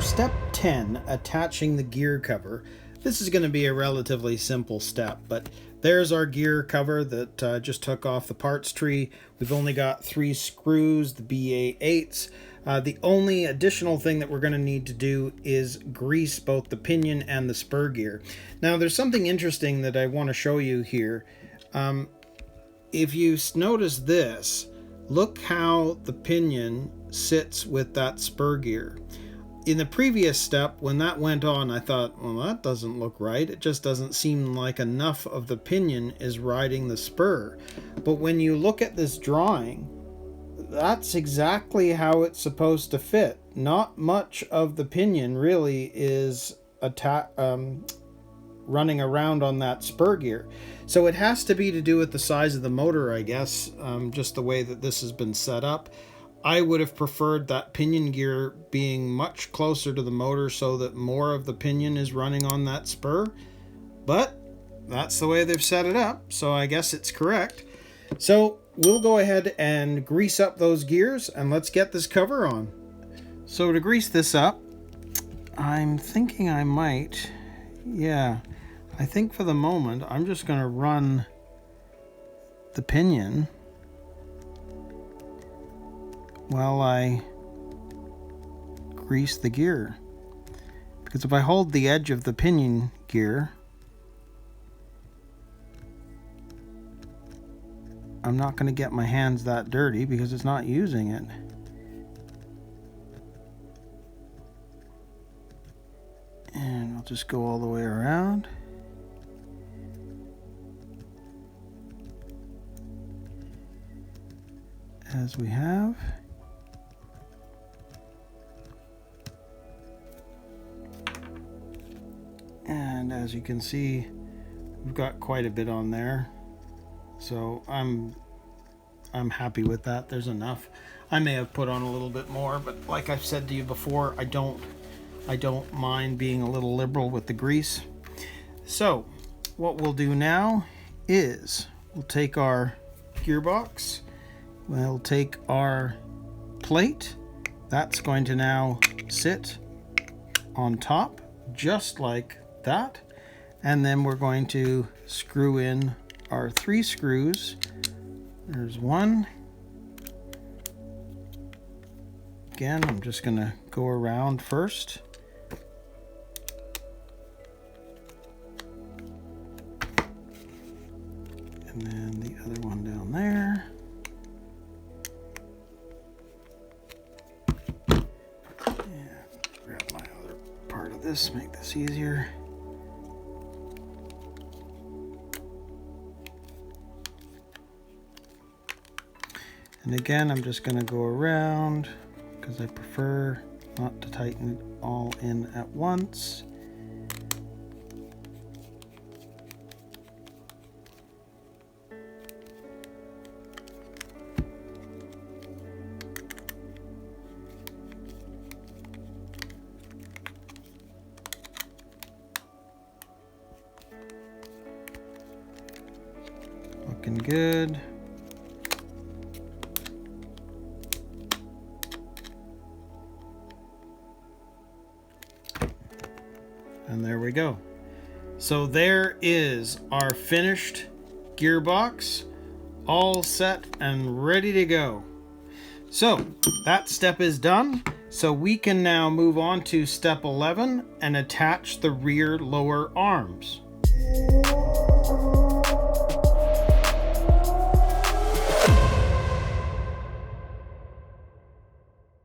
for step 10, attaching the gear cover, this is going to be a relatively simple step, but there's our gear cover that just took off the parts tree. We've only got 3 screws, the BA8s. The only additional thing that we're going to need to do is grease both the pinion and the spur gear. Now there's something interesting that I want to show you here. If you notice this, look how the pinion sits with that spur gear. In the previous step, when that went on, I thought, well, that doesn't look right. It just doesn't seem like enough of the pinion is riding the spur. But when you look at this drawing, that's exactly how it's supposed to fit. Not much of the pinion really is running around on that spur gear. So it has to be to do with the size of the motor, I guess, just the way that this has been set up. I would have preferred that pinion gear being much closer to the motor so that more of the pinion is running on that spur, but that's the way they've set it up, so I guess it's correct. So we'll go ahead and grease up those gears and let's get this cover on. So to grease this up, I'm thinking I might, I think for the moment I'm just going to run the pinion while I grease the gear, because if I hold the edge of the pinion gear, I'm not going to get my hands that dirty because it's not using it. And I'll just go all the way around. As we have. And as you can see, we've got quite a bit on there. So I'm happy with that. There's enough. I may have put on a little bit more, but like I've said to you before, I don't mind being a little liberal with the grease. So what we'll do now is we'll take our gearbox, we'll take our plate, that's going to now sit on top just like that, and then we're going to screw in our 3 screws. There's one. Again, I'm just going to go around first. And then the other one down there. And grab my other part of this, make this easier. And again, I'm just going to go around because I prefer not to tighten it all in at once. Looking good. And there we go. So there is our finished gearbox, all set and ready to go. So that step is done. So we can now move on to step 11 and attach the rear lower arms.